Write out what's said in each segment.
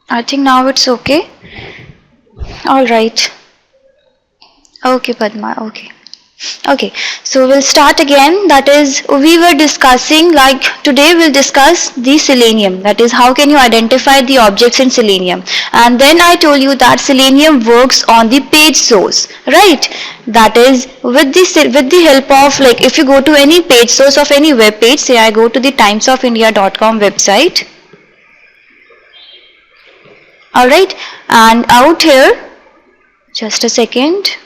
I think now it's okay. All right. Okay, Padma. Okay. Okay, so we'll start again. That is, we were discussing, like today we'll discuss the selenium. That is, how can you identify the objects in selenium? And then I told you that selenium works on the page source, right? That is, with the help of, like, if you go to any page source of any web page, say I go to the timesofindia.com website. All right, and out here, just a second.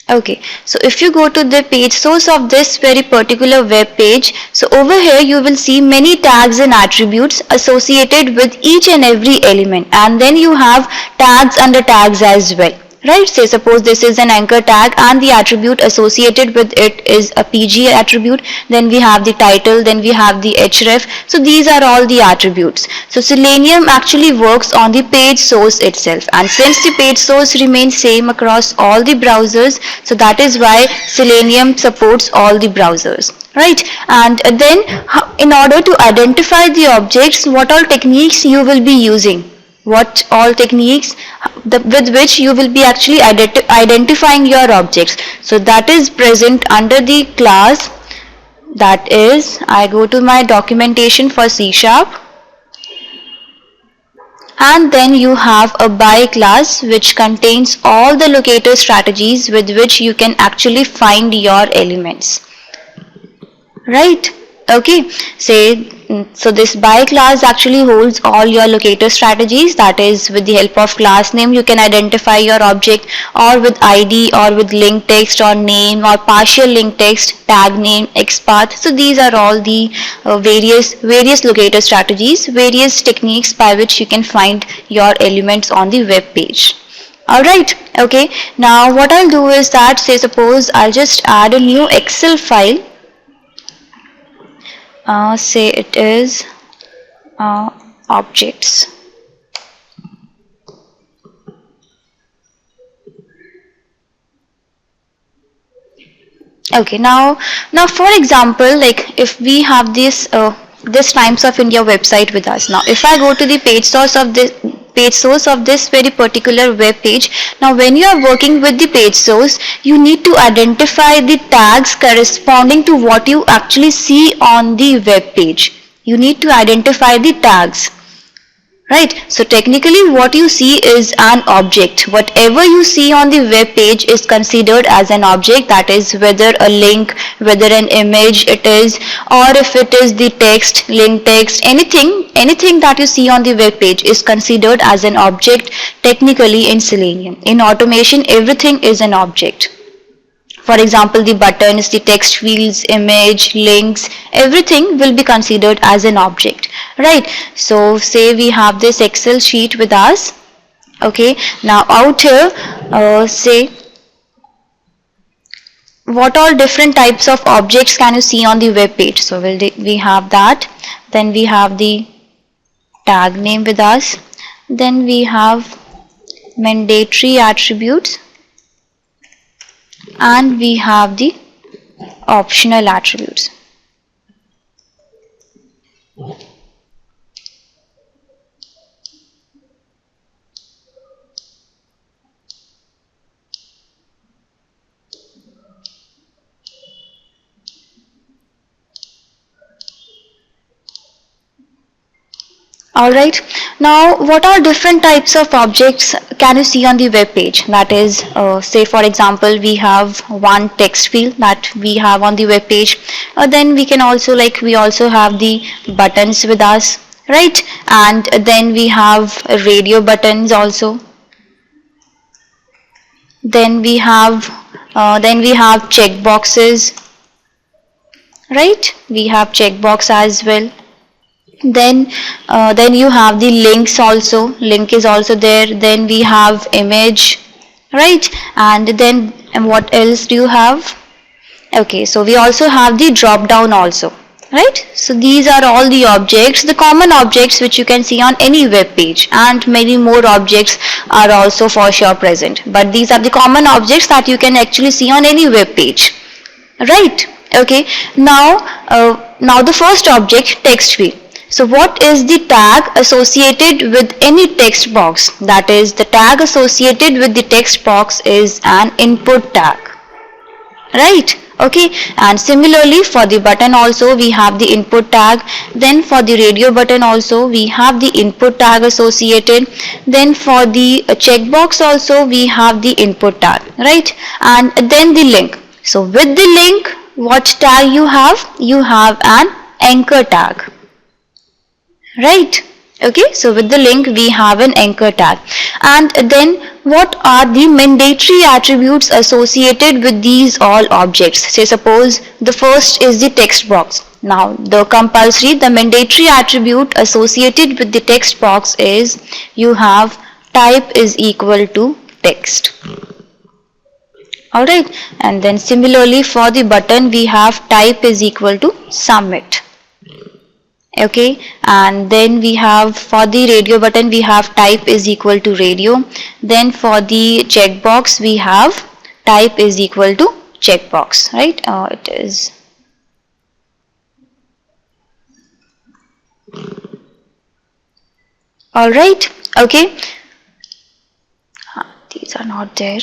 Okay, so if you go to the page source of this very particular web page, so over here you will see many tags and attributes associated with each and every element, and then you have tags under tags as well. Right, say suppose this is an anchor tag and the attribute associated with it is a PG attribute, then we have the title, then we have the href. So these are all the attributes. So Selenium actually works on the page source itself, and since the page source remains same across all the browsers, so that is why Selenium supports all the browsers. Right, and then in order to identify the objects, what all techniques you will be using? What all techniques with which you will be actually identifying your objects. So that is present under the class, that is, I go to my documentation for C#, and then you have a by class which contains all the locator strategies with which you can actually find your elements. Right? Okay, so this by class actually holds all your locator strategies. That is, with the help of class name you can identify your object, or with ID, or with link text, or name, or partial link text, tag name, XPath. So these are all the various locator strategies, various techniques by which you can find your elements on the web page. Alright, okay, now what I'll do is that, say suppose I'll just add a new Excel file. Say it is objects. Okay, now for example, like if we have this Times of India website with us. Now if I go to the page source of this very particular web page, now when you are working with the page source, you need to identify the tags corresponding to what you actually see on the web page. You need to identify the tags. Right, so technically what you see is an object. Whatever you see on the web page is considered as an object, that is, whether a link, whether an image it is, or if it is the text, link text, anything that you see on the web page is considered as an object technically in Selenium. In automation, everything is an object. For example, the buttons, the text fields, image, links, everything will be considered as an object, right? So say we have this Excel sheet with us. Okay, now out here, say what all different types of objects can you see on the web page. So we have that, then we have the tag name with us, then we have mandatory attributes, and we have the optional attributes. Alright, now what are different types of objects can you see on the web page? That is, say for example, we have one text field that we have on the web page. Then we can also, we also have the buttons with us, right? And then we have radio buttons also. Then we have check boxes, right? We have checkbox as well. Then you have the links also, link is also there. Then we have image, right? And then what else do you have? Okay, so we also have the drop down also, right? So these are all the objects, the common objects which you can see on any web page, and many more objects are also for sure present, but these are the common objects that you can actually see on any web page, right? Okay, now the first object, text field. So what is the tag associated with any text box? That is, the tag associated with the text box is an input tag, right? Okay, and similarly for the button also we have the input tag. Then for the radio button also we have the input tag associated. Then for the checkbox also we have the input tag, right? And then the link. So with the link, what tag you have? You have an anchor tag, right? Okay, so with the link we have an anchor tag. And then what are the mandatory attributes associated with these all objects? Say suppose the first is the text box. Now the mandatory attribute associated with the text box is you have type is equal to text. Alright, and then similarly for the button we have type is equal to submit. Okay, and then we have for the radio button we have type is equal to radio. Then for the checkbox we have type is equal to checkbox, right? It is all right. Okay, these are not there.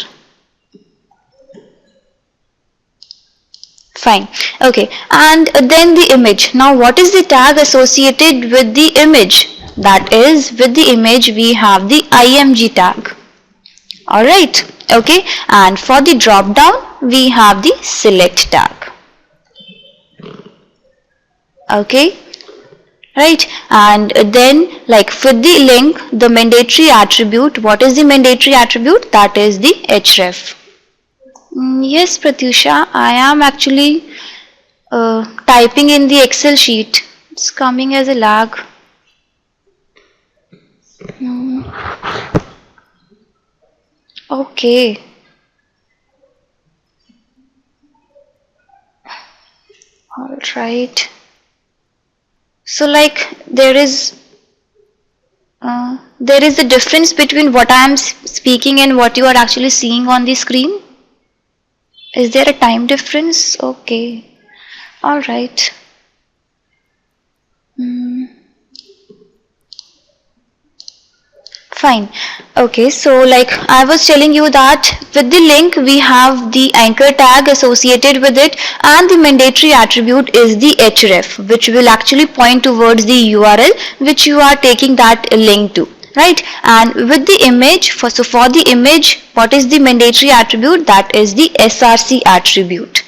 Fine. Okay, and then the image. Now what is the tag associated with the image? That is, with the image we have the img tag. Alright, okay, and for the drop down we have the select tag. Okay, right, and then like for the link, the mandatory attribute, what is the mandatory attribute? That is the href. Yes, Pratyusha, I am actually typing in the Excel sheet. It's coming as a lag. Okay. All right. So like there is a difference between what I am speaking and what you are actually seeing on the screen. Is there a time difference? Okay. All right. Fine. Okay, so like I was telling you that with the link we have the anchor tag associated with it, and the mandatory attribute is the href, which will actually point towards the URL which you are taking that link to. Right, and with the image, for the image, what is the mandatory attribute? That is the src attribute.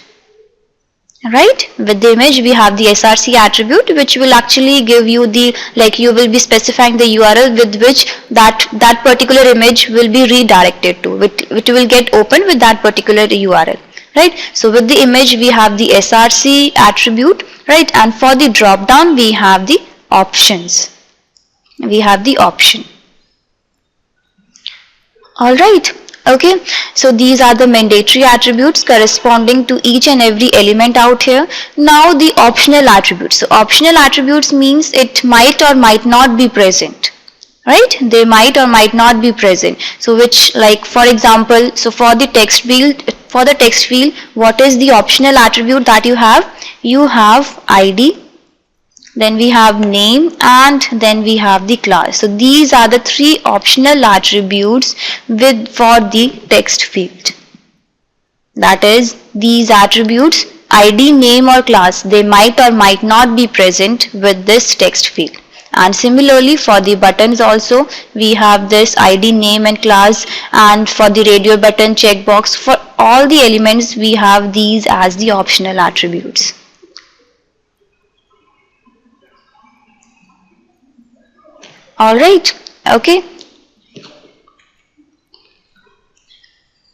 Right, with the image we have the src attribute, which will actually give you the, like you will be specifying the URL with which that particular image will be redirected to, which will get opened with that particular URL. Right, so with the image we have the src attribute, right, and for the drop down we have the options. We have the option. Alright, okay, so these are the mandatory attributes corresponding to each and every element out here. Now the optional attributes. So optional attributes means it might or might not be present. Right, they might or might not be present. So which, like for example, so for the text field, what is the optional attribute that you have? You have ID, then we have name, and then we have the class. So these are the three optional attributes for the text field. That is, these attributes ID, name or class, they might or might not be present with this text field. And similarly for the buttons also we have this ID, name and class, and for the radio button, checkbox, for all the elements we have these as the optional attributes. Alright, okay.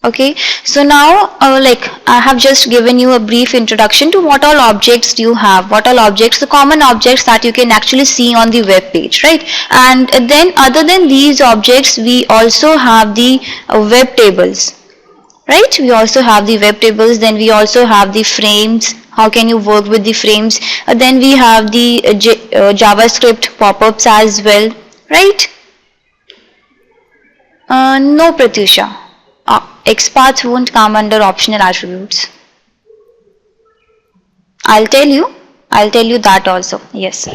Okay, so now like I have just given you a brief introduction to what all objects do you have, what all objects, the common objects that you can actually see on the web page, right? And then other than these objects, we also have the web tables, right? We also have the web tables, then we also have the frames. How can you work with the frames? Then we have the JavaScript pop-ups as well, right? No, Pratyusha. XPath won't come under optional attributes. I'll tell you that also. Yes.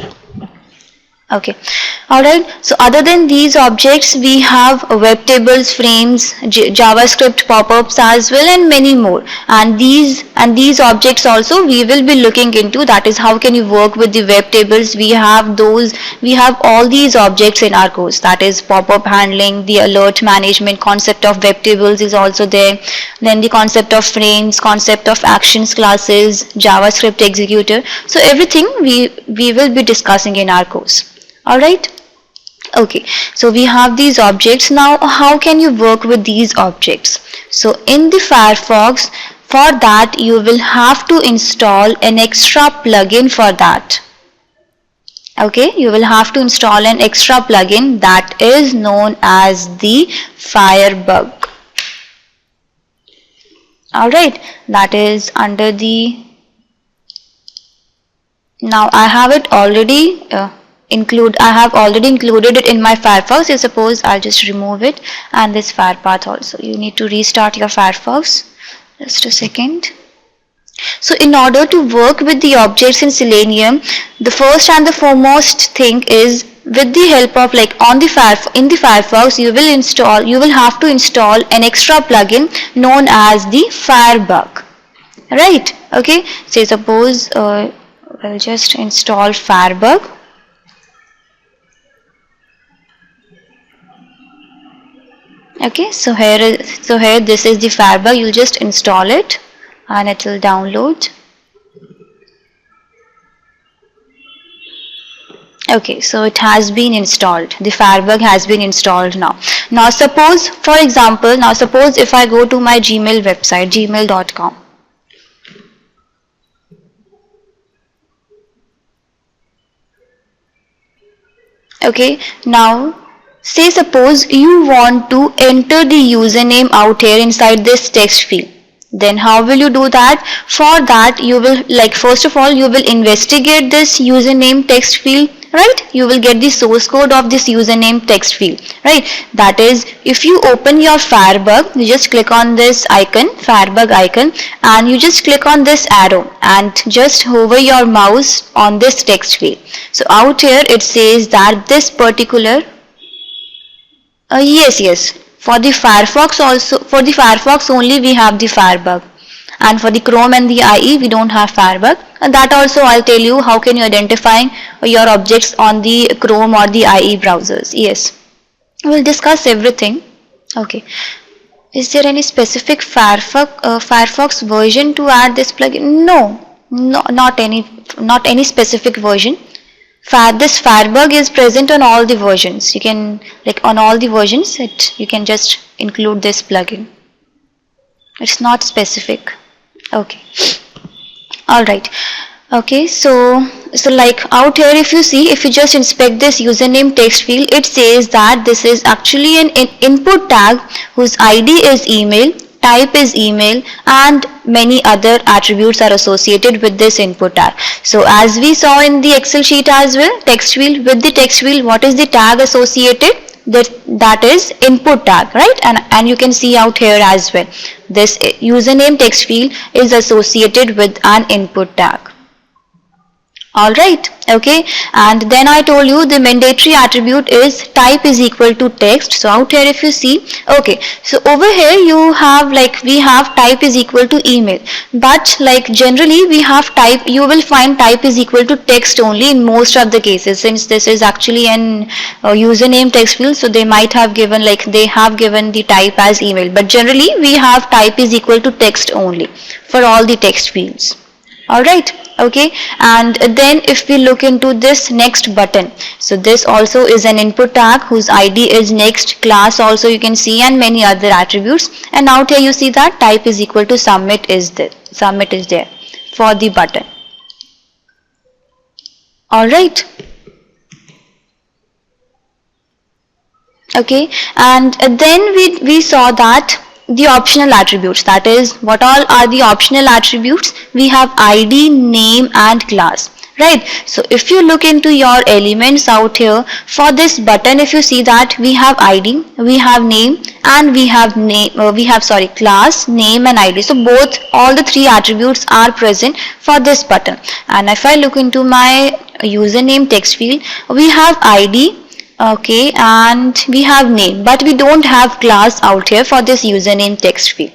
Okay. All right. So other than these objects, we have web tables, frames, JavaScript pop-ups as well, and many more. And these objects also we will be looking into. That is how can you work with the web tables. We have those. We have all these objects in our course. That is pop-up handling, the alert management, concept of web tables is also there. Then the concept of frames, concept of actions classes, JavaScript executor. So everything we will be discussing in our course. Alright. Okay, so we have these objects. Now how can you work with these objects? So in the Firefox, for that you will have to install an extra plugin for that. Okay, you will have to install an extra plugin that is known as the Firebug. Alright, that is under the, now I have it already I have already included it in my Firefox. So suppose I'll just remove it, and this Firepath also. You need to restart your Firefox. Just a second. So in order to work with the objects in Selenium, the first and the foremost thing is, with the help of in the Firefox, you will have to install an extra plugin known as the Firebug. Right? Okay. Say suppose we'll just install Firebug. Okay, so here this is the Firebug. You'll just install it and it will download. Okay, so it has been installed. The Firebug has been installed now. Now suppose, for example, if I go to my Gmail website, gmail.com. Okay, now say suppose you want to enter the username out here inside this text field. Then how will you do that? For that you will first of all you will investigate this username text field, right? You will get the source code of this username text field, right? That is, if you open your Firebug, you just click on this icon, Firebug icon, and you just click on this arrow and just hover your mouse on this text field. So out here it says that this particular yes. For the Firefox also, for the Firefox only we have the Firebug, and for the Chrome and the IE we don't have Firebug. And that also I'll tell you how can you identify your objects on the Chrome or the IE browsers. Yes, we'll discuss everything. Okay. Is there any specific Firefox version to add this plugin? No, not any specific version. This Firebug is present on all the versions. You can on all the versions you can just include this plugin. It's not specific. Okay. Alright. Okay, so out here if you just inspect this username text field, it says that this is actually an input tag whose ID is email, type is email, and many other attributes are associated with this input tag. So as we saw in the Excel sheet as well, text field, with the text field, what is the tag associated? That is input tag, right? And you can see out here as well, this username text field is associated with an input tag. Alright, okay, and then I told you the mandatory attribute is type is equal to text. So out here if you see, okay, so over here you have we have type is equal to email, but generally we have type, you will find type is equal to text only in most of the cases, since this is actually an username text field, so they might have given they have given the type as email, but generally we have type is equal to text only for all the text fields. Alright, okay, and then if we look into this next button, so this also is an input tag whose ID is next, class also you can see, and many other attributes, and out here you see that type is equal to submit is there for the button. Alright, okay, and then we saw that the optional attributes, that is, what all are the optional attributes? We have ID, name, and class. right? So if you look into your elements out here, for this button, if you see that we have ID, we have name, and we have class, name and ID. So both, all the three attributes are present for this button. And if I look into my username text field, we have ID, okay, and we have name, but we don't have class out here for this username text field.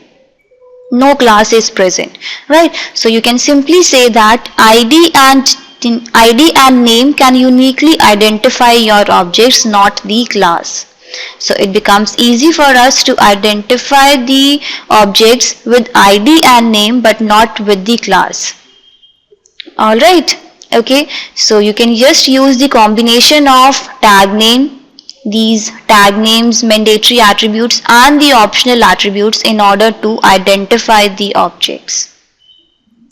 No class is present, right? So you can simply say that ID and name can uniquely identify your objects, not the class. So it becomes easy for us to identify the objects with ID and name, but not with the class. Alright, okay, so you can just use the combination of tag name, these tag names, mandatory attributes, and the optional attributes in order to identify the objects.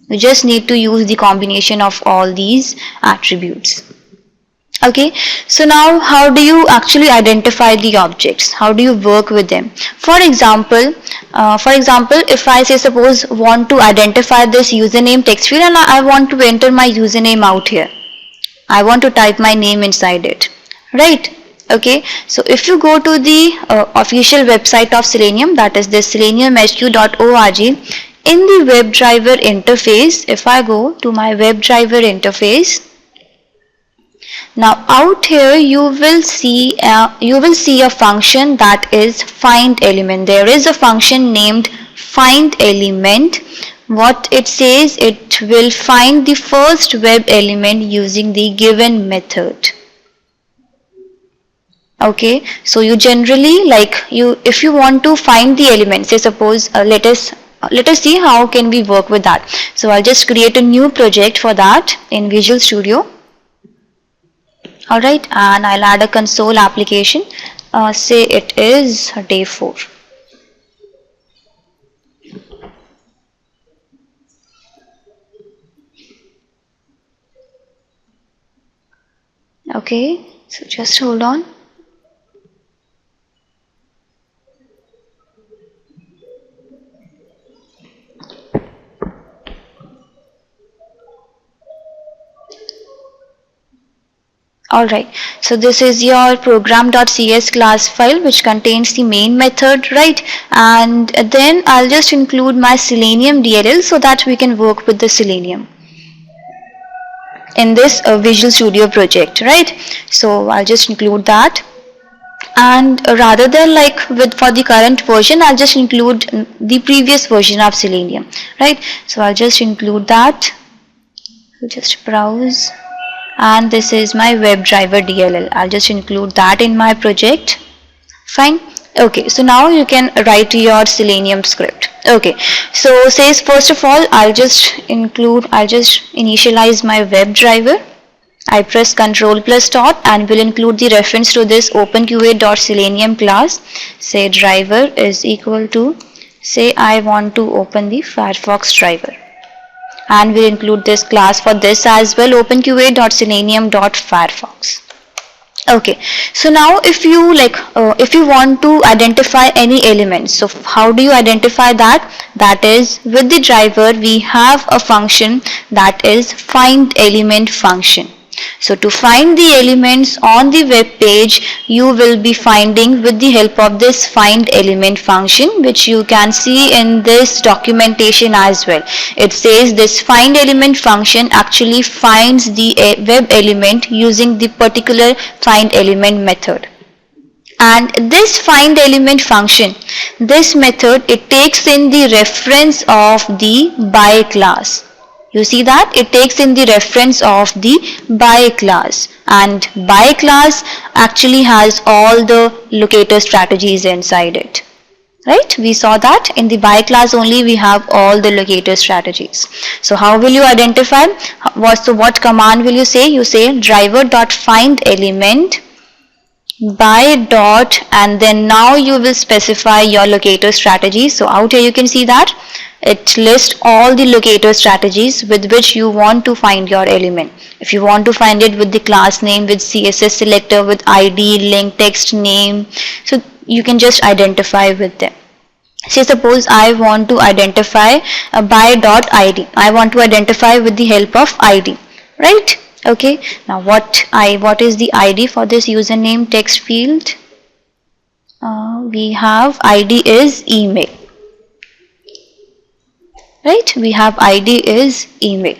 You just need to use the combination of all these attributes. Okay, so now how do you actually identify the objects? How do you work with them? For example, if I say suppose want to identify this username text field and I want to enter my username out here. I want to type my name inside it, right? Okay, so if you go to the official website of Selenium, that is the seleniumhq.org, in the WebDriver interface, if I go to my WebDriver interface, now out here you will see a function that is find element. There is a function named find element. What it says, it will find the first web element using the given method. Okay, so you generally if you want to find the element, say suppose let us see how can we work with that. So I'll just create a new project for that in Visual Studio. Alright, and I'll add a console application, say it is day 4. Okay, so just hold on. Alright, so this is your program.cs class file which contains the main method, right? And then I'll just include my Selenium DLL so that we can work with the Selenium in this Visual Studio project, right? So I'll just include that, and rather than for the current version, I'll just include the previous version of Selenium, right? So I'll just include that. I'll just browse. And this is my WebDriver DLL. I'll just include that in my project. Fine. Okay, so now you can write your Selenium script. Okay, so says first of all, I'll just initialize my WebDriver. I press Ctrl plus dot and will include the reference to this openqa.selenium class. Say driver is equal to, say I want to open the Firefox driver. And we'll include this class for this as well, openqa.selenium.firefox. Okay, so now if you if you want to identify any elements, so how do you identify that? That is, with the driver we have a function that is find element function. So to find the elements on the web page, you will be finding with the help of this find element function, which you can see in this documentation as well. It says this find element function actually finds the web element using the particular find element method. And this find element function, this method, it takes in the reference of the by class. You see that it takes in the reference of the by class, and by class actually has all the locator strategies inside it, right? We saw that in the by class only we have all the locator strategies. So how will you identify? What command will you say? You say driver.findElement by dot, and then now you will specify your locator strategy. So out here you can see that it lists all the locator strategies with which you want to find your element. If you want to find it with the class name, with CSS selector, with ID, link text, name, so you can just identify with them. Say suppose I want to identify by dot ID. I want to identify with the help of ID, right? Okay, now what is the ID for this username text field? We have ID is email, right? We have ID is email.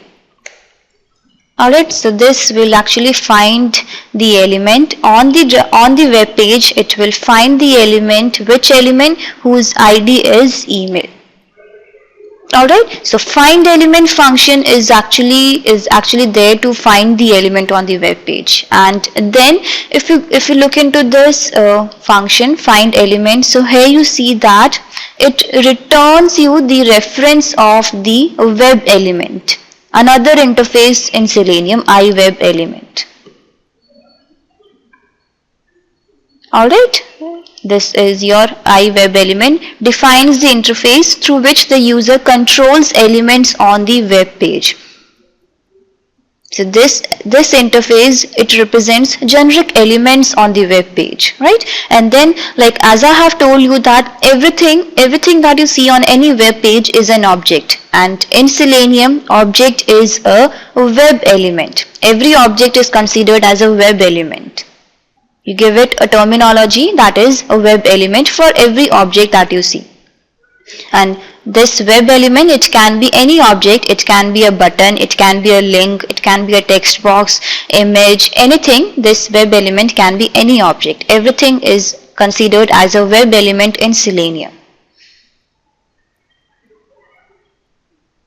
Alright, so this will actually find the element on the web page. It will find the element, which element, whose ID is email. Alright, so find element function is actually there to find the element on the web page. And then if you look into this function find element, so here you see that it returns you the reference of the web element, another interface in Selenium, iWeb element. Alright, this is your iWeb element, defines the interface through which the user controls elements on the web page. So this interface, it represents generic elements on the web page, right? And then, like as I have told you that everything that you see on any web page is an object, and in Selenium object is a web element. Every object is considered as a web element. You give it a terminology, that is a web element for every object that you see. And this web element, it can be any object, it can be a button, it can be a link, it can be a text box, image, anything. This web element can be any object. Everything is considered as a web element in Selenium.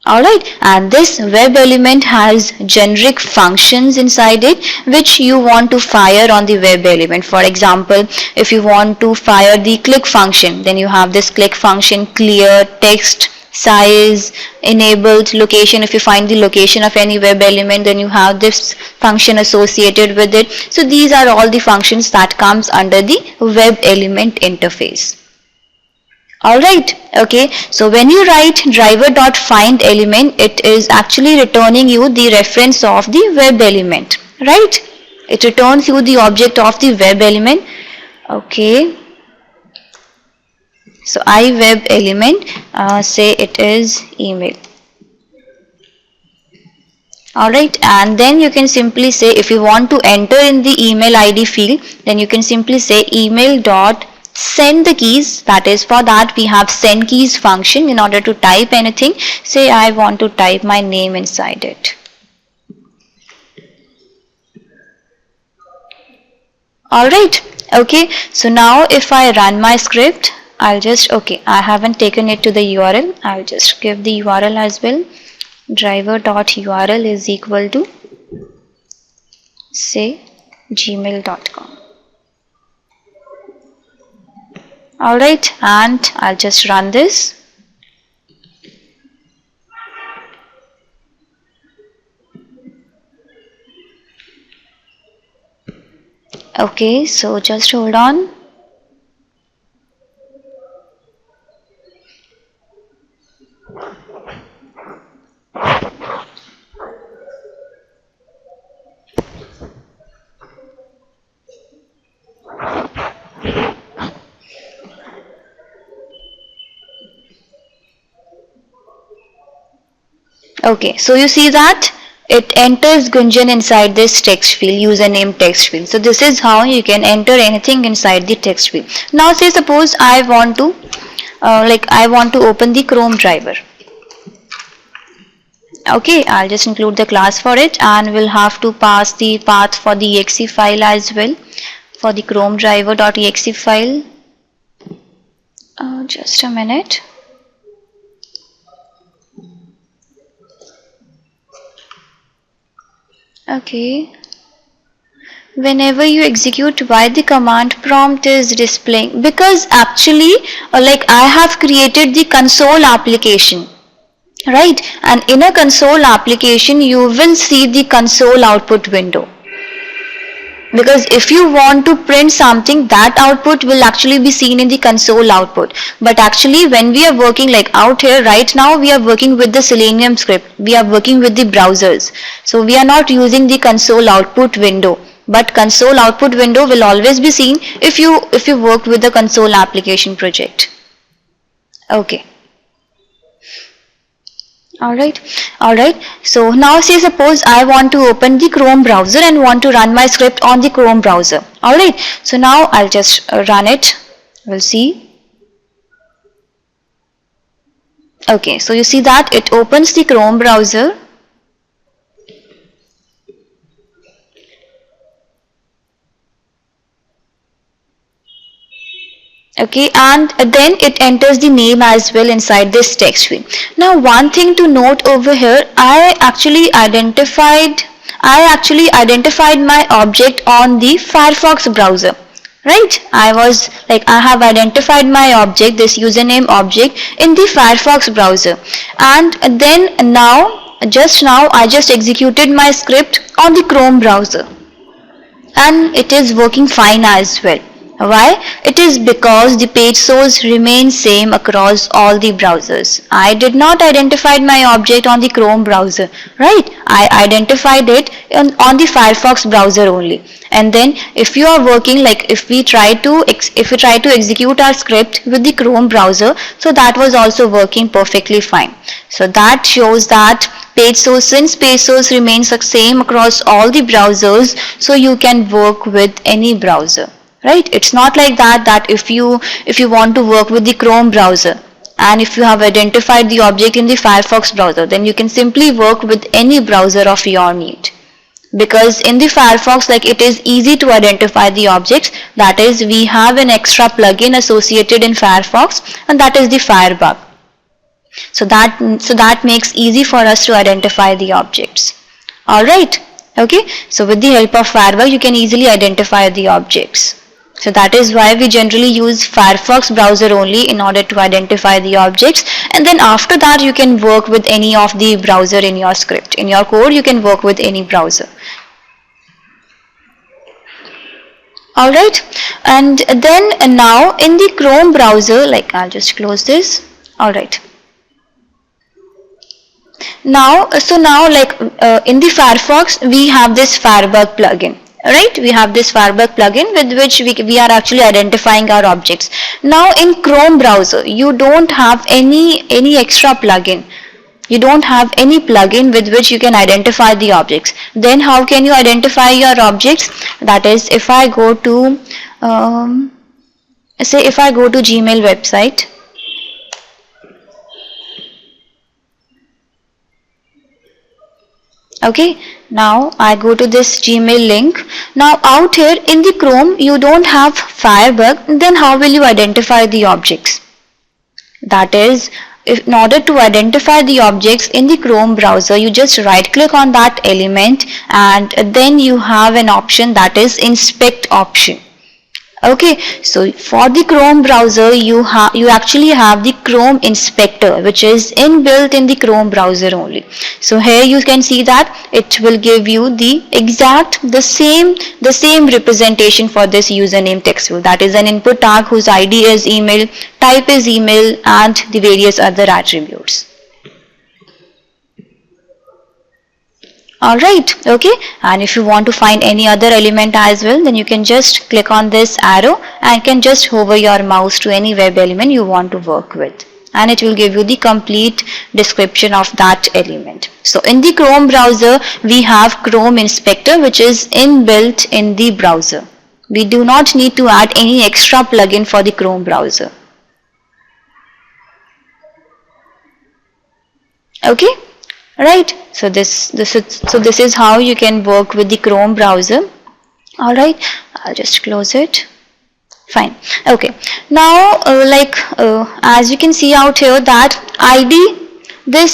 Alright, and this web element has generic functions inside it which you want to fire on the web element. For example, if you want to fire the click function, then you have this click function, clear, text, size, enabled, location. If you find the location of any web element, then you have this function associated with it. So these are all the functions that comes under the web element interface. Alright, okay, so when you write driver.findElement, it is actually returning you the reference of the web element, right? It returns you the object of the web element. Okay, so iWeb element, say it is email. Alright, and then you can simply say, if you want to enter in the email ID field, then you can simply say email dot send the keys. That is, for that we have send keys function. In order to type anything, say I want to type my name inside it. Alright, okay, so now if I run my script, I'll just, okay, I haven't taken it to the URL, I'll just give the URL as well. Driver.url is equal to, say, gmail.com. Alright, and I'll just run this. Okay, so just hold on. Okay, so you see that it enters Gunjan inside this text field, username text field. So this is how you can enter anything inside the text field. Now say suppose I want to open the Chrome driver. Okay, I'll just include the class for it, and we'll have to pass the path for the exe file as well, for the Chrome driver.exe file. Just a minute. Okay, whenever you execute, why the command prompt is displaying? Because actually I have created the console application, right? And in a console application you will see the console output window. Because if you want to print something, that output will actually be seen in the console output. But actually when we are working out here right now, we are working with the Selenium script. We are working with the browsers. So we are not using the console output window. But console output window will always be seen if you work with the console application project. Okay. Alright. So now say suppose I want to open the Chrome browser and want to run my script on the Chrome browser. Alright. So now I'll just run it. We'll see. Okay, so you see that it opens the Chrome browser. Okay, and then it enters the name as well inside this text field. Now one thing to note over here, I actually identified my object on the Firefox browser. Right, I have identified my object, this username object, in the Firefox browser, and then just now I just executed my script on the Chrome browser, and it is working fine as well. Why? It is because the page source remains same across all the browsers. I did not identify my object on the Chrome browser, right? I identified it on the Firefox browser only. And then if you are working, like if we try to execute our script with the Chrome browser, so that was also working perfectly fine. So that shows that since page source remains the same across all the browsers, so you can work with any browser. Right? It's not like that if you want to work with the Chrome browser and if you have identified the object in the Firefox browser, then you can simply work with any browser of your need. Because in the Firefox, like, it is easy to identify the objects. That is, we have an extra plugin associated in Firefox, and that is the Firebug. So that makes easy for us to identify the objects. Alright. Okay. So with the help of Firebug, you can easily identify the objects. So that is why we generally use Firefox browser only in order to identify the objects, and then after that you can work with any of the browser in your script. In your code you can work with any browser. Alright, and then now in the Chrome browser, like, I'll just close this. Alright. Now in the Firefox we have this Firebug plugin. Right, we have this Firebug plugin with which we are actually identifying our objects. Now in Chrome browser, you don't have any extra plugin. You don't have any plugin with which you can identify the objects. Then how can you identify your objects? That is, if I go to Gmail website. Okay, now I go to this Gmail link. Now out here in the Chrome you don't have Firebug, then how will you identify the objects? That is, in order to identify the objects in the Chrome browser, you just right click on that element and then you have an option, that is inspect option. Okay, so for the Chrome browser you actually have the Chrome inspector, which is inbuilt in the Chrome browser only. So here you can see that it will give you the same representation for this username text field. That is an input tag whose ID is email, type is email, and the various other attributes. Alright, okay, and if you want to find any other element as well, then you can just click on this arrow and can just hover your mouse to any web element you want to work with, and it will give you the complete description of that element. So in the Chrome browser we have Chrome inspector, which is inbuilt in the browser. We do not need to add any extra plugin for the Chrome browser. Okay. Right, so this is how you can work with the Chrome browser. Alright, I'll just close it. Fine. Okay, now as you can see out here that ID, the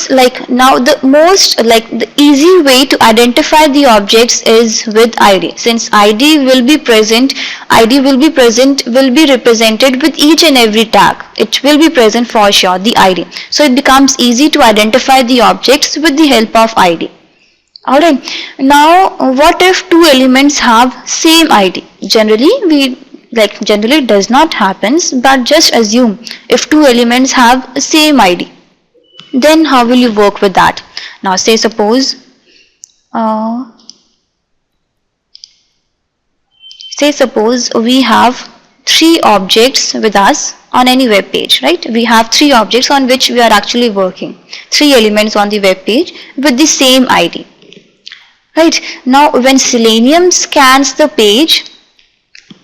easy way to identify the objects is with ID. Since ID will be represented with each and every tag. It will be present for sure, the ID. So it becomes easy to identify the objects with the help of ID. Alright, now what if two elements have same ID? Generally it does not happen, but just assume if two elements have same ID. Then how will you work with that? Now say suppose we have three objects with us on any web page, right? We have three objects on which we are actually working, three elements on the web page with the same ID, right? Now when Selenium scans the page,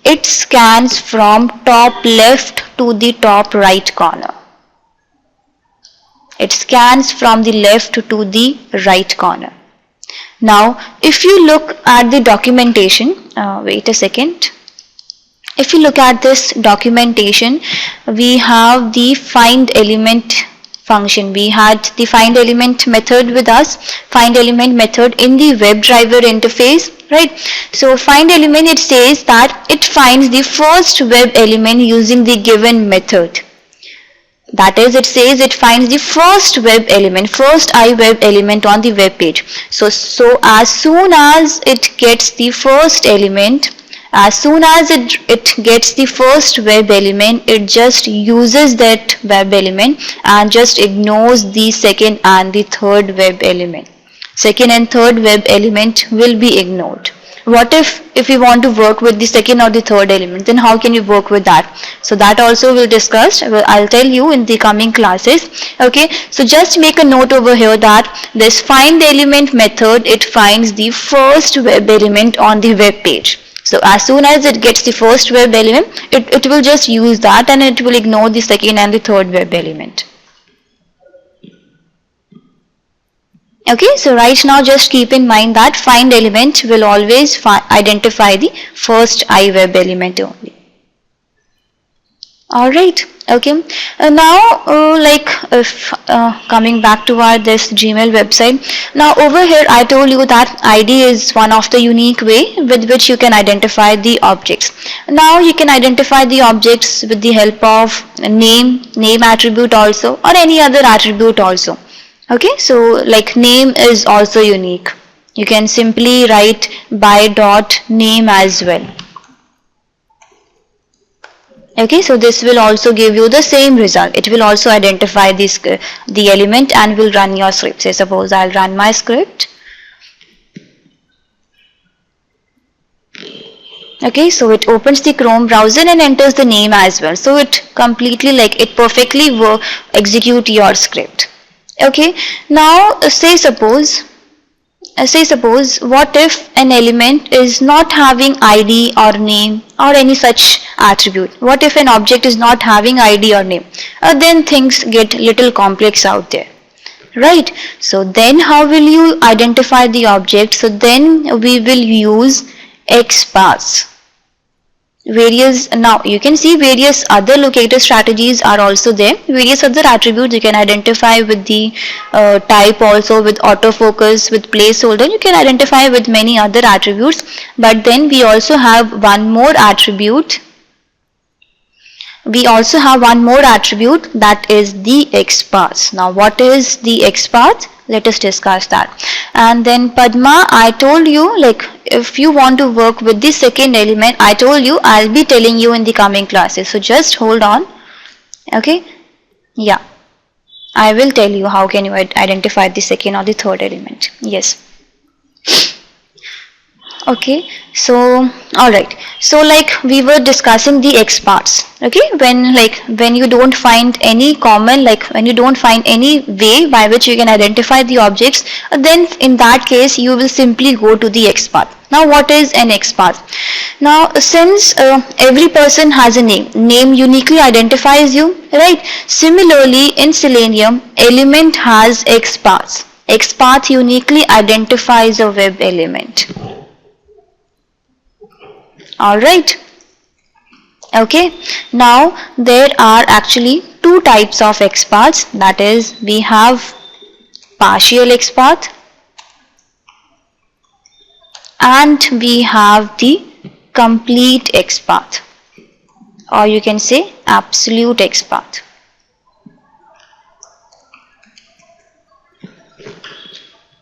it scans from top left to the top right corner. It scans from the left to the right corner. Now if you look at the documentation, wait a second. If you look at this documentation, we have the find element function. We had the find element method with us, find element method in the WebDriver interface, right? So find element, it says that it finds the first web element using the given method. That is, it says it finds the first web element, first iWeb element on the web page. So as soon as it gets the first element, as soon as it gets the first web element, it just uses that web element and just ignores the second and the third web element. Second and third web element will be ignored. What if we want to work with the second or the third element, then how can you work with that? So that also we'll discuss. I'll tell you in the coming classes. Okay, so just make a note over here that this find element method, it finds the first web element on the web page. So as soon as it gets the first web element, it will just use that and it will ignore the second and the third web element. Okay, so right now just keep in mind that find element will always identify the first iWeb element only. Alright, okay. Now coming back to our this Gmail website. Now over here I told you that ID is one of the unique way with which you can identify the objects. Now you can identify the objects with the help of name attribute also, or any other attribute also. Okay, so like name is also unique. You can simply write by dot name as well. Okay, so this will also give you the same result. It will also identify the element and will run your script. Say suppose I'll run my script. Okay, so it opens the Chrome browser and enters the name as well. So it completely, like, it perfectly will execute your script. Okay, now say suppose what if an element is not having ID or name or any such attribute? What if an object is not having ID or name? Then things get little complex out there, right? So then how will you identify the object? So then we will use XPath. Now you can see various other locator strategies are also there. Various other attributes you can identify with the type also, with autofocus, with placeholder. You can identify with many other attributes, but then we also have one more attribute. That is the XPath. Now what is the XPath? Let us discuss that. And then Padma, I told you, like, if you want to work with the second element, I told you I'll be telling you in the coming classes. So just hold on. Okay. Yeah. I will tell you how can you identify the second or the third element. Yes. Okay, so alright, so like we were discussing the XPaths. Okay, when you don't find any common, like when you don't find any way by which you can identify the objects, then in that case you will simply go to the XPath. Now what is an XPath? Now since every person has a name uniquely identifies you, right? Similarly in Selenium, element has XPaths. XPath uniquely identifies a web element. Alright. Okay. Now there are actually two types of XPaths. That is, we have partial XPath and we have the complete XPath, or you can say absolute XPath.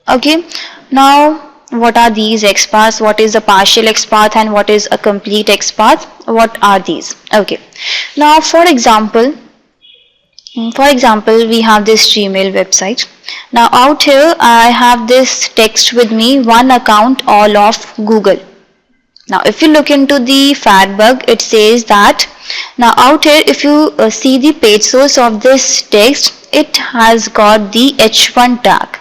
Okay. Now what are these XPaths? What is a partial XPath and what is a complete XPath? What are these? Okay. Now for example, we have this Gmail website. Now out here I have this text with me, one account all of Google. Now if you look into the Firebug, it says that now out here if you see the page source of this text, it has got the h1 tag.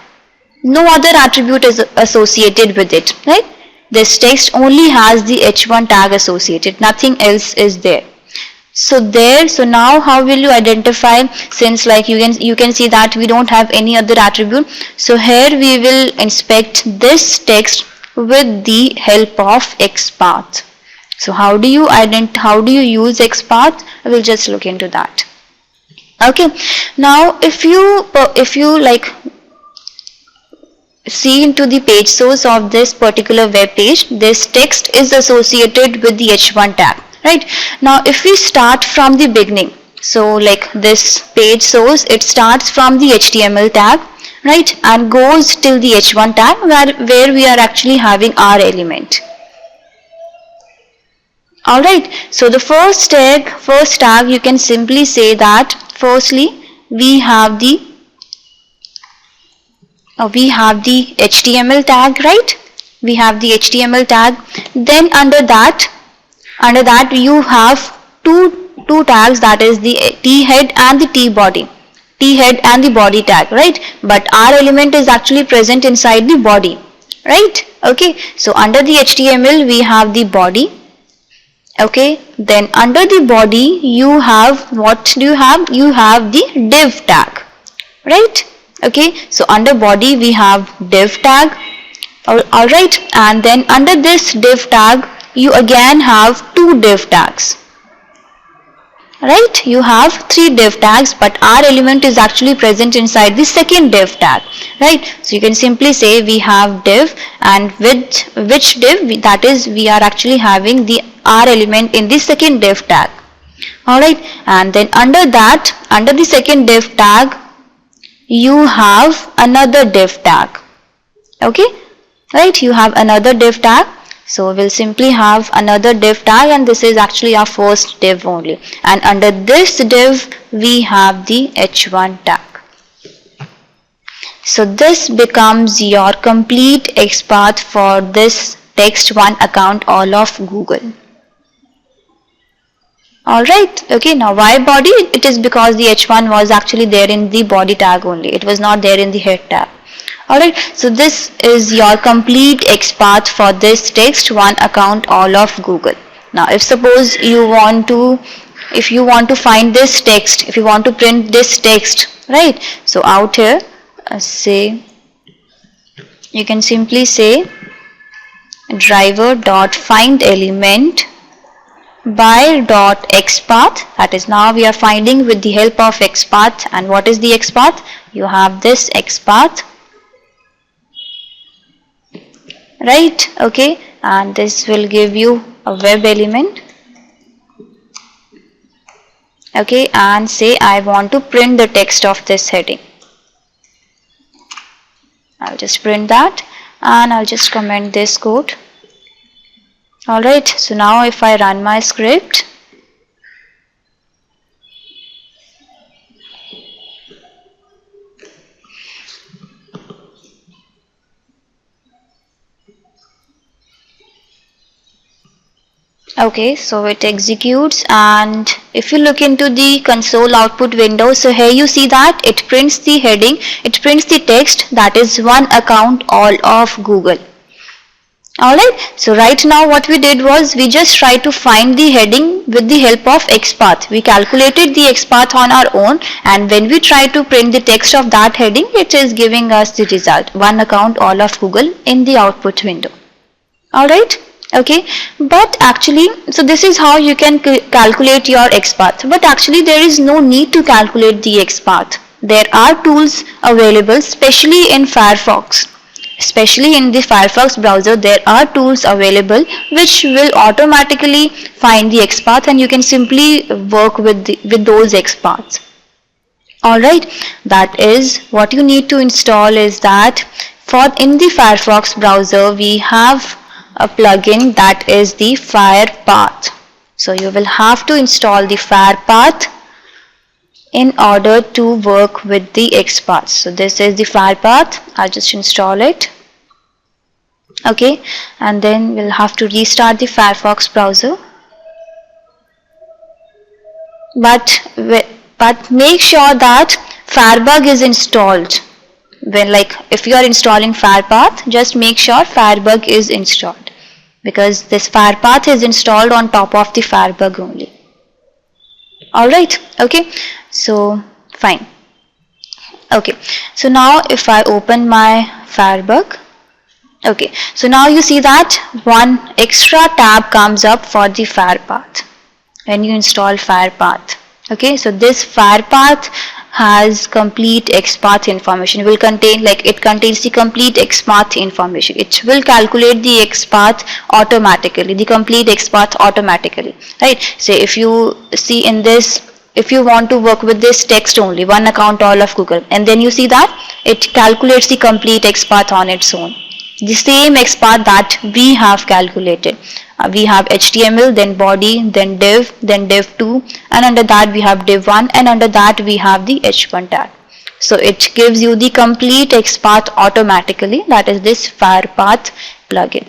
No other attribute is associated with it, right? This text only has the h1 tag associated, nothing else is there. So now how will you identify, since like you can see that we don't have any other attribute. So here we will inspect this text with the help of XPath. So how do you use XPath? I will just look into that. Okay, now if you like see into the page source of this particular web page, this text is associated with the h1 tag. Right, now if we start from the beginning, so like this page source, it starts from the HTML tag, right, and goes till the h1 tag where we are actually having our element. Alright, so the first tag you can simply say that firstly we have the HTML tag, right? We have the HTML tag. Then under that you have two tags, that is the t head and the t body and the body tag, right? But our element is actually present inside the body, right? Okay, so under the HTML we have the body. Okay, then under the body you have, what do you have? You have the div tag, right? Okay, so under body we have div tag. Alright, and then under this div tag you again have two div tags, right? You have three div tags, but our element is actually present inside the second div tag, right? So you can simply say we have div, and which div, that is we are actually having the our element in the second div tag. Alright, and then under the second div tag you have another div tag. Okay, right, you have another div tag. So we'll simply have another div tag, and this is actually our first div only, and under this div we have the h1 tag. So this becomes your complete XPath for this text1 account all of Google. Alright, okay, now why body? It is because the h1 was actually there in the body tag only, it was not there in the head tag. Alright, so this is your complete XPath for this text1 account all of Google. Now if suppose you want to find this text, if you want to print this text, right? So out here say, you can simply say driver.findElement by.xpath, that is now we are finding with the help of XPath. And what is the XPath? You have this XPath, right? Okay, and this will give you a web element. Okay, and say I want to print the text of this heading. I'll just print that, and I'll just comment this code. Alright, so now if I run my script, okay, so it executes, and if you look into the console output window, so here you see that it prints the heading, it prints the text, that is one account all of Google. Alright, so right now what we did was we just tried to find the heading with the help of XPath. We calculated the XPath on our own, and when we try to print the text of that heading, it is giving us the result, one account all of Google in the output window. Alright, okay, but actually, so this is how you can calculate your XPath, but actually there is no need to calculate the XPath. There are tools available, especially in Firefox. Especially in the Firefox browser, there are tools available which will automatically find the XPath, and you can simply work with those XPaths. Alright, that is what you need to install is that in the Firefox browser we have a plugin that is the FirePath. So you will have to install the FirePath in order to work with the XPath. So this is the FirePath. I'll just install it. Okay, and then we'll have to restart the Firefox browser. But make sure that Firebug is installed. When, like, if you are installing Firepath, just make sure Firebug is installed, because this Firepath is installed on top of the Firebug only. Alright, okay, so fine. Okay, so now if I open my Firebug, okay, so now you see that one extra tab comes up for the Firepath when you install Firepath. Okay, so this Firepath has complete XPath information. It will contain, like, it contains the complete XPath information. It will calculate the XPath automatically, the complete XPath automatically, right? So if you see in this, if you want to work with this text only, one account all of Google, and then you see that it calculates the complete XPath on its own, the same XPath that we have calculated. We have HTML, then body, then div, then div2, and under that we have div1, and under that we have the h1 tag. So it gives you the complete XPath automatically. That is this Firepath plugin.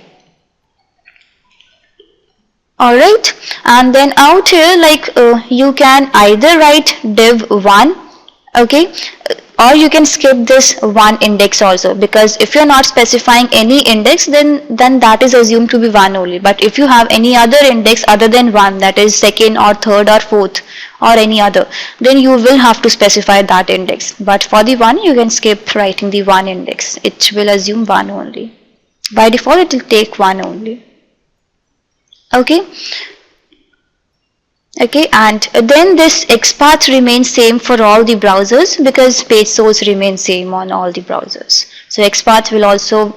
Alright, and then out here, like, you can either write div1, okay, or you can skip this one index also, because if you're not specifying any index, then that is assumed to be one only. But if you have any other index other than one, that is second or third or fourth or any other, then you will have to specify that index. But for the one, you can skip writing the one index. It will assume one only. By default, it will take one only. Okay. Okay, and then this XPath remains same for all the browsers, because page source remains same on all the browsers. So XPath will also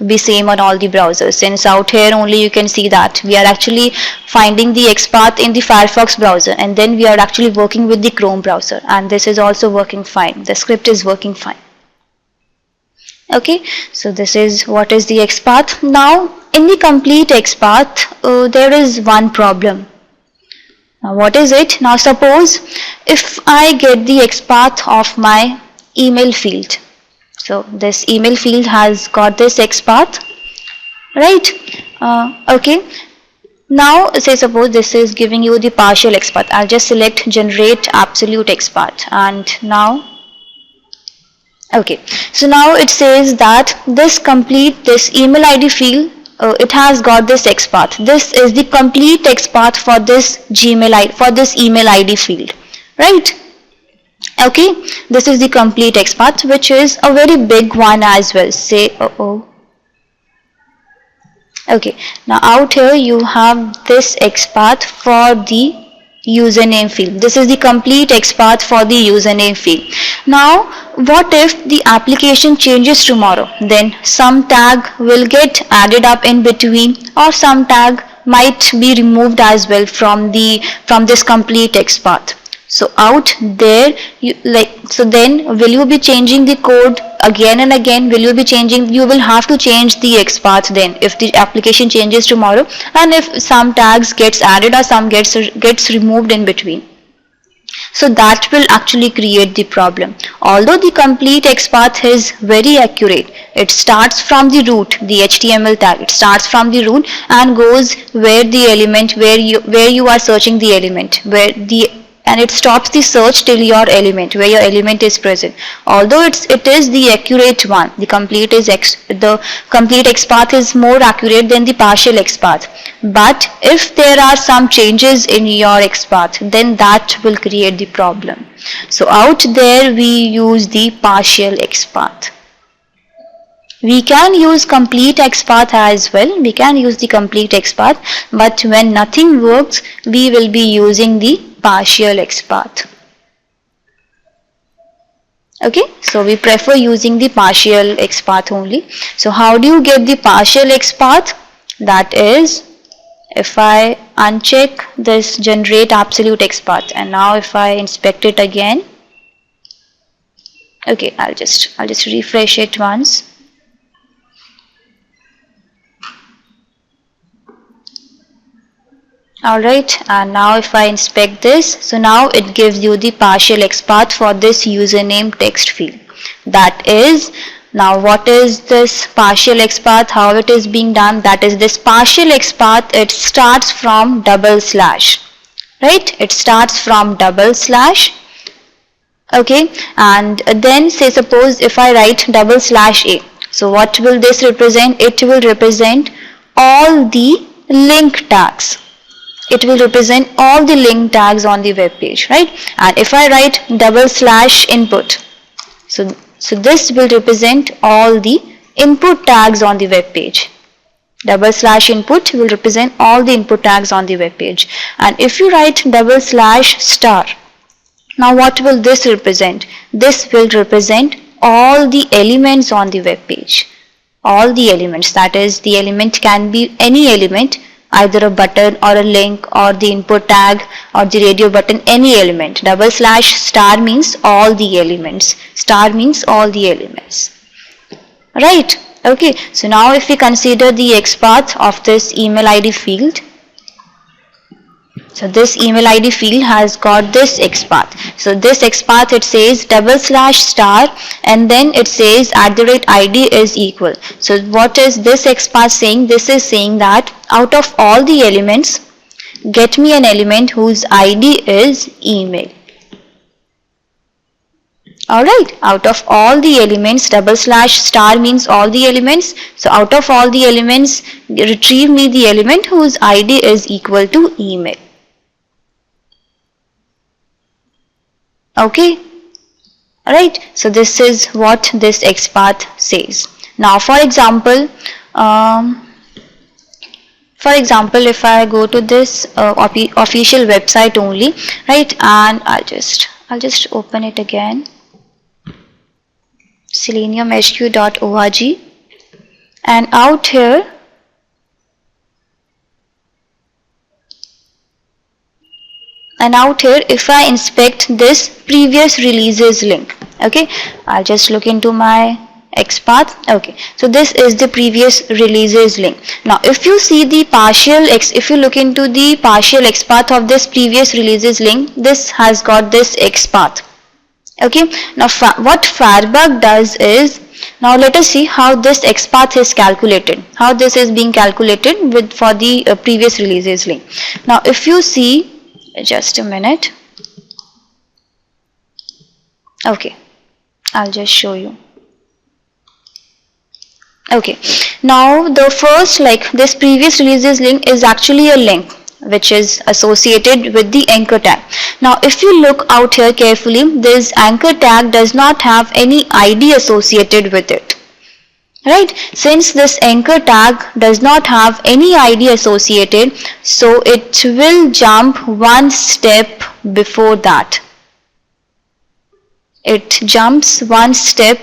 be same on all the browsers. Since out here only you can see that we are actually finding the XPath in the Firefox browser, and then we are actually working with the Chrome browser, and this is also working fine. The script is working fine. Okay, so this is what is the XPath. Now in the complete XPath, there is one problem. Now what is it? Now suppose if I get the XPath of my email field. So this email field has got this XPath, right? Okay. Now say suppose this is giving you the partial XPath. I'll just select generate absolute XPath, and now, okay. So now it says that this email ID field, it has got this XPath. This is the complete XPath for this email ID field, right? Okay, this is the complete XPath, which is a very big one as well. Say, okay, now out here you have this XPath for the username field. This is the complete XPath for the username field. Now what if the application changes tomorrow? Then some tag will get added up in between, or some tag might be removed as well from this complete XPath. So out there, so then will you be changing the code again and again? Will you be changing? You will have to change the XPath then if the application changes tomorrow, and if some tags gets added or some gets removed in between. So that will actually create the problem. Although the complete XPath is very accurate, it starts from the root, the HTML tag. It starts from the root and goes where the element, where you are searching the element, and it stops the search till your element, where your element is present. Although it is the accurate one, the complete XPath is more accurate than the partial XPath. But if there are some changes in your XPath, then that will create the problem. So out there we use the partial XPath. We can use complete XPath as well. We can use the complete XPath, but when nothing works, we will be using the partial XPath. Okay, so we prefer using the partial XPath only. So how do you get the partial XPath? That is, if I uncheck this generate absolute XPath, and now if I inspect it again, okay, I'll just refresh it once. Alright, and now if I inspect this, so now it gives you the partial XPath for this username text field. That is, Now what is this partial XPath, how it is being done? That is, this partial XPath, it starts from double slash, right? It starts from double slash, okay, and then say suppose if I write double slash A. So what will this represent? It will represent all the link tags. It will represent all the link tags on the web page, right? And if I write double slash input, so this will represent all the input tags on the web page. Double slash input will represent all the input tags on the web page. And if you write double slash star, now what will this represent? This will represent all the elements on the web page. All the elements, that is, the element can be any element, either a button or a link or the input tag or the radio button, any element. Double slash star means all the elements. Star means all the elements. Right? Okay. So now if we consider the XPath of this email ID field, so this email ID field has got this XPath. So this XPath, it says double slash star and then it says @ID is equal. So what is this XPath saying? This is saying that out of all the elements, get me an element whose ID is email. Alright, out of all the elements, double slash star means all the elements. So out of all the elements, retrieve me the element whose ID is equal to email. Okay, alright, so this is what this XPath says. Now for example, if I go to this official website only, right, and I'll just open it again, seleniumhq.org, and out here if I inspect this previous releases link, okay, I'll just look into my XPath. Okay, so this is the previous releases link. Now if you see the if you look into the partial XPath of this previous releases link, this has got this XPath. Okay, now what Firebug does is, now let us see how this XPath is calculated, how this is being calculated for the previous releases link. Now if you see, just a minute. Okay, I'll just show you. Okay, now the first, like this previous releases link is actually a link which is associated with the anchor tag. Now if you look out here carefully, this anchor tag does not have any ID associated with it. Right, since this anchor tag does not have any ID associated, so it will jump one step before that. It jumps one step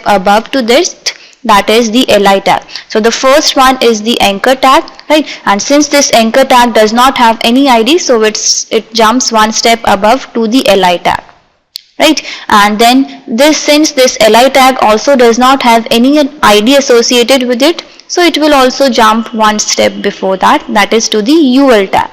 above to this, that is the li tag. So the first one is the anchor tag, right, and since this anchor tag does not have any ID, so it jumps one step above to the li tag. Right, and then since this li tag also does not have any ID associated with it, so it will also jump one step before that, that is to the ul tag.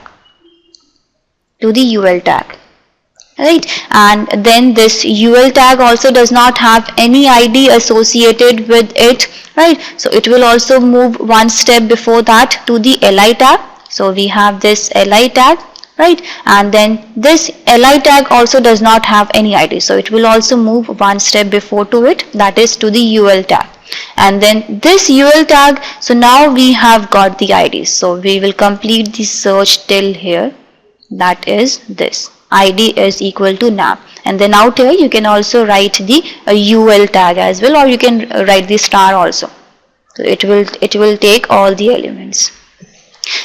Right, and then this ul tag also does not have any ID associated with it, right, so it will also move one step before that to the li tag. So we have this li tag, right, and then this li tag also does not have any ID, so it will also move one step before to it, that is to the ul tag. And then this ul tag, so now we have got the ID, so we will complete the search till here, that is this ID is equal to nam, and then out here you can also write the ul tag as well, or you can write the star also. So it will take all the elements.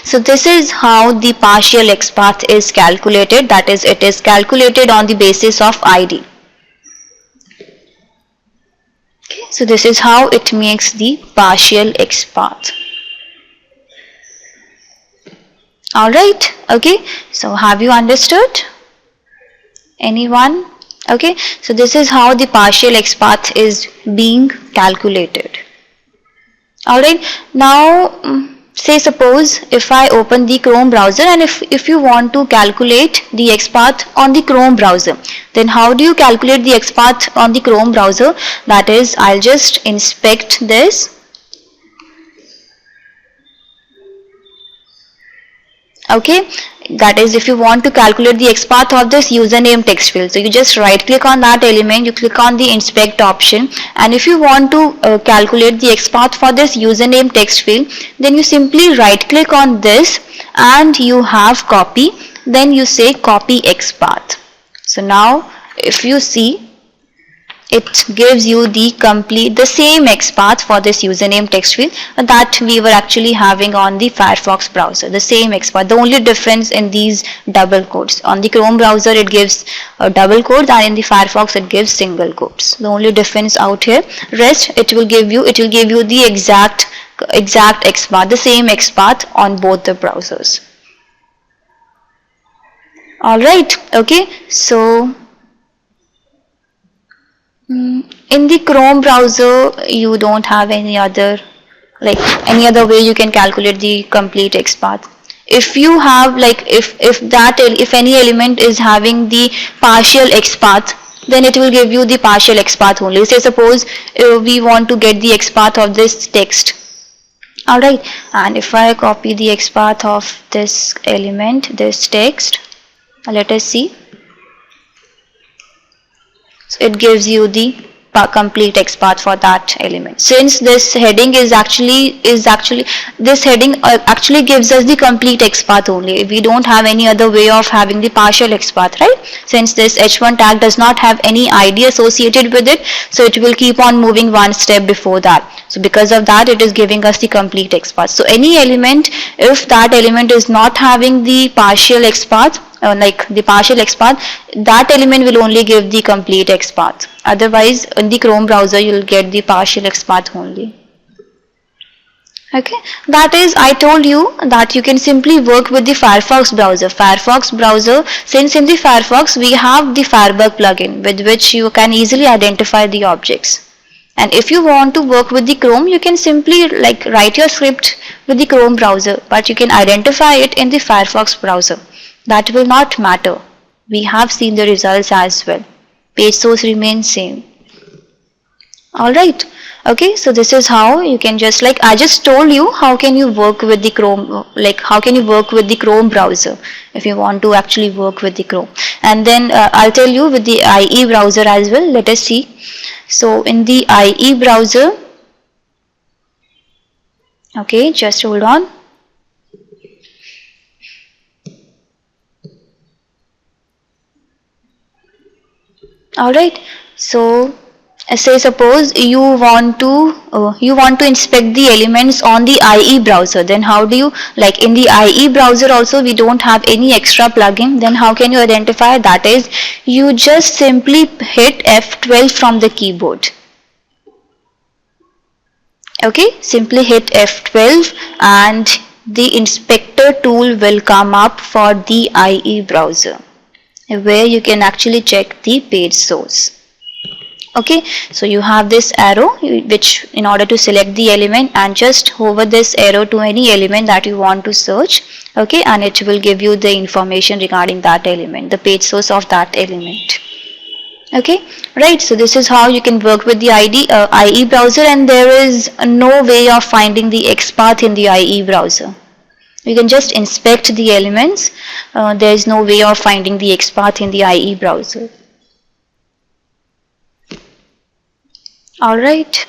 So this is how the partial XPath is calculated, that is, it is calculated on the basis of ID. Okay, so this is how it makes the partial XPath. Alright, okay, so have you understood? Anyone? Okay, so this is how the partial XPath is being calculated. Alright, now say suppose if I open the Chrome browser, and if you want to calculate the XPath on the Chrome browser, then how do you calculate the XPath on the Chrome browser? That is, I'll just inspect this. Okay, that is, if you want to calculate the XPath of this username text field, so you just right click on that element, you click on the inspect option, and if you want to calculate the XPath for this username text field, then you simply right click on this and you have copy, then you say copy XPath. So now if you see, it gives you the same XPath for this username text field that we were actually having on the Firefox browser, the same XPath. The only difference in these double quotes, on the Chrome browser it gives a double quote, and in the Firefox it gives single quotes. The only difference out here. Rest it will give you the exact XPath, the same XPath on both the browsers. Alright, okay, so in the Chrome browser you don't have any other way you can calculate the complete XPath. If you have if any element is having the partial XPath, then it will give you the partial XPath only. Say suppose we want to get the XPath of this text. Alright, and if I copy the XPath of this element, this text, let us see. So it gives you the complete XPath for that element. Since this heading is actually this heading actually gives us the complete XPath only. We don't have any other way of having the partial XPath, right? Since this h1 tag does not have any ID associated with it, so it will keep on moving one step before that. So because of that, it is giving us the complete XPath. So any element, if that element is not having the partial XPath, that element will only give the complete XPath. Otherwise, in the Chrome browser, you will get the partial XPath only. Okay, that is, I told you that you can simply work with the Firefox browser. Since in the Firefox we have the Firebug plugin with which you can easily identify the objects. And if you want to work with the Chrome, you can simply write your script with the Chrome browser, but you can identify it in the Firefox browser. That will not matter. We have seen the results as well. Page source remains same. Alright. Okay, so this is how you can just I just told you how can you work with the Chrome, how can you work with the Chrome browser if you want to actually work with the Chrome. And then I'll tell you with the IE browser as well. Let us see. So in the IE browser, okay, just hold on. Alright, so say suppose you want to inspect the elements on the IE browser, then how do you, in the IE browser also we don't have any extra plugin, then how can you identify? That is, you just simply hit F12 from the keyboard. Okay, simply hit F12 and the inspector tool will come up for the IE browser, where you can actually check the page source. Okay, so you have this arrow which in order to select the element, and just hover this arrow to any element that you want to search. Okay, and it will give you the information regarding that element, the page source of that element. Okay, right, so this is how you can work with the IE browser, and there is no way of finding the XPath in the IE browser. You can just inspect the elements. There is no way of finding the XPath in the IE browser. Alright.